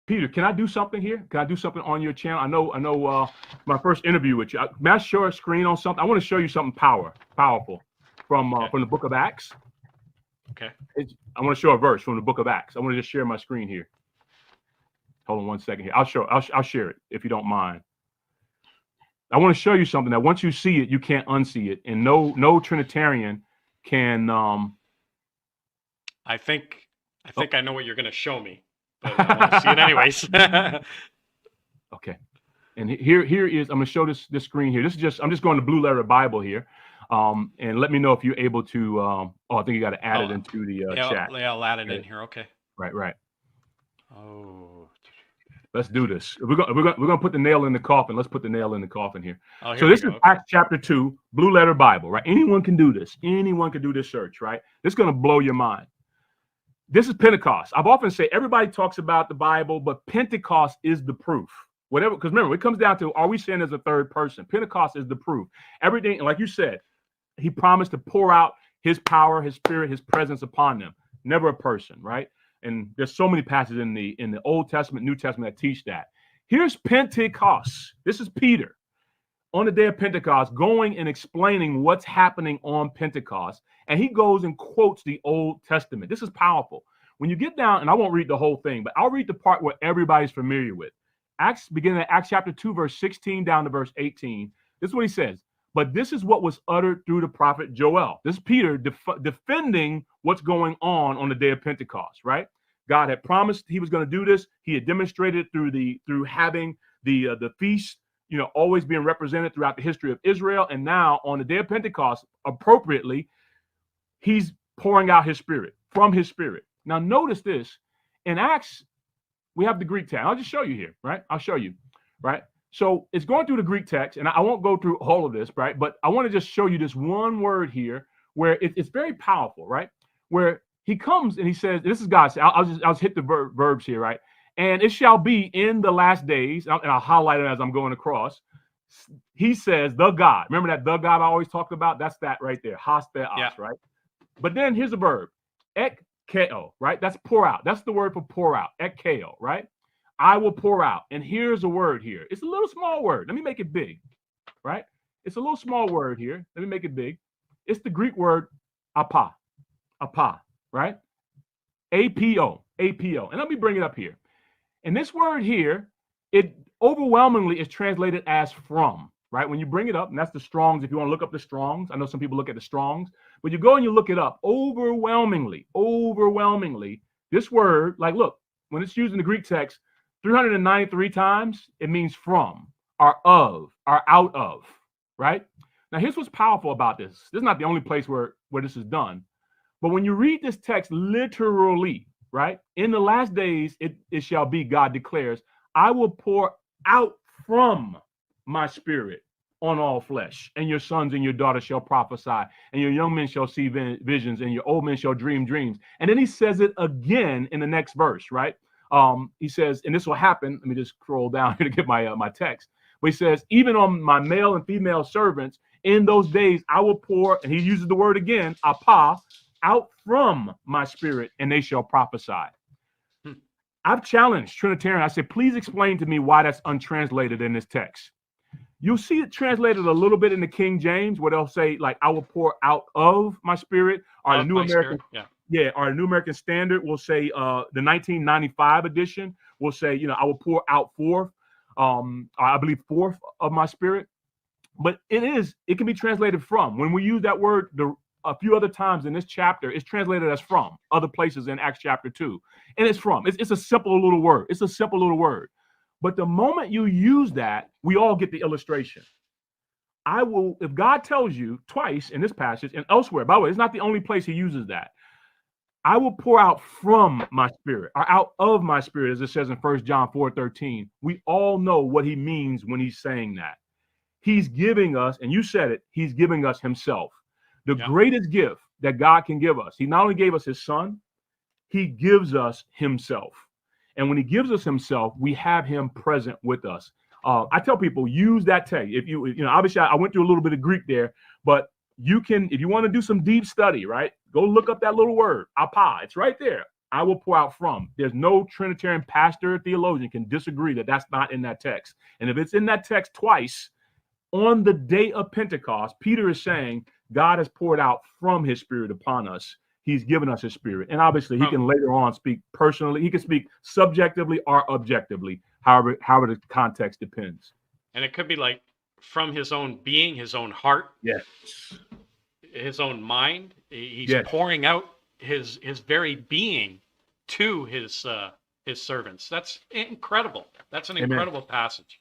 Peter, can I do something here? Can I do something on your channel? I know. My first interview with you. May I show a screen on something? I want to show you something powerful Okay. from the Book of Acts. Okay. I want to show a verse from the Book of Acts. I want to just share my screen here. Hold on one second here. I'll share it if you don't mind. I want to show you something that once you see it, you can't unsee it, and no Trinitarian can. I think I know what you're going to show me, but I want to see it anyways. Okay. And here is, I'm going to show this screen here. I'm just going to Blue Letter Bible here. And let me know if you're able to, I think you got to add it into the chat. Yeah, I'll add it in here. Okay. Right. Oh. Let's do this. We're gonna put the nail in the coffin. Let's put the nail in the coffin here. Oh, so this is Acts chapter 2, Blue Letter Bible, right? Anyone can do this. Anyone can do this search, right? This is gonna blow your mind. This is Pentecost. I've often said everybody talks about the Bible, but Pentecost is the proof. Whatever, because remember, it comes down to, are we saying as a third person? Pentecost is the proof. Everything, like you said, he promised to pour out his power, his spirit, his presence upon them. Never a person, right? And there's so many passages in the Old Testament, New Testament that teach that. Here's Pentecost. This is Peter on the day of Pentecost going and explaining what's happening on Pentecost. And he goes and quotes the Old Testament. This is powerful. When you get down, and I won't read the whole thing, but I'll read the part where everybody's familiar with. Beginning at Acts chapter 2, verse 16 down to verse 18. This is what he says. But this is what was uttered through the prophet Joel. This is Peter defending what's going on the day of Pentecost, right? God had promised he was going to do this. He had demonstrated through having the feast, always being represented throughout the history of Israel. And now on the day of Pentecost, appropriately, he's pouring out his spirit, from his spirit. Now notice this. In Acts, we have the Greek text. I'll just show you here, right? I'll show you, right? So it's going through the Greek text, and I won't go through all of this, right? But I want to just show you this one word here where it's very powerful, right? Where he comes and he says, this is God. I'll just hit the verbs here, right? And it shall be in the last days, and I'll highlight it as I'm going across. He says, the God. Remember that the God I always talked about? That's that right there, has theos, yeah. Right? But then here's a verb, ekkeo, right? That's pour out. That's the word for pour out, ekkeo, right? I will pour out. And here's a word here. It's a little small word. Let me make it big, right? It's a little small word here. Let me make it big. It's the Greek word apa, right? APO. And let me bring it up here. And this word here, it overwhelmingly is translated as from, right? When you bring it up, and that's the Strong's, if you want to look up the Strong's. I know some people look at the Strong's, but you go and you look it up. Overwhelmingly, this word, like, look, when it's used in the Greek text, 393 times, it means from, or of, or out of, right? Now, here's what's powerful about this. This is not the only place where this is done. But when you read this text literally, right? In the last days, it shall be, God declares, I will pour out from my spirit on all flesh, and your sons and your daughters shall prophesy, and your young men shall see visions, and your old men shall dream dreams. And then he says it again in the next verse, right? He says, and this will happen. Let me just scroll down here to get my text. But he says, even on my male and female servants, in those days I will pour, and he uses the word again, apa, out from my spirit, and they shall prophesy. I've challenged Trinitarian. I said, please explain to me why that's untranslated in this text. You'll see it translated a little bit in the King James, where they'll say, like, I will pour out of my spirit, or the New American. Yeah, our New American Standard will say, the 1995 edition will say, I will pour out forth, I believe forth of my spirit. But it can be translated from. When we use that word a few other times in this chapter, it's translated as from, other places in Acts chapter 2. And it's from. It's a simple little word. It's a simple little word. But the moment you use that, we all get the illustration. If God tells you twice in this passage and elsewhere, by the way, it's not the only place he uses that. I will pour out from my spirit, or out of my spirit, as it says in 1 John 4:13. We all know what he means when he's saying that. He's giving us, and you said it, he's giving us himself. The greatest gift that God can give us. He not only gave us his son, he gives us himself. And when he gives us himself, we have him present with us. I tell people, use that text. If obviously I went through a little bit of Greek there, but you can, if you want to do some deep study, right? Go look up that little word, apa. It's right there. I will pour out from. There's no Trinitarian pastor or theologian can disagree that that's not in that text. And if it's in that text twice, on the day of Pentecost, Peter is saying God has poured out from his spirit upon us. He's given us his spirit. And obviously he can later on speak personally. He can speak subjectively or objectively, however the context depends. And it could be like from his own being, his own heart, Yes, his own mind. He's yes, pouring out his very being to his servants. That's incredible. That's an Amen. incredible passage.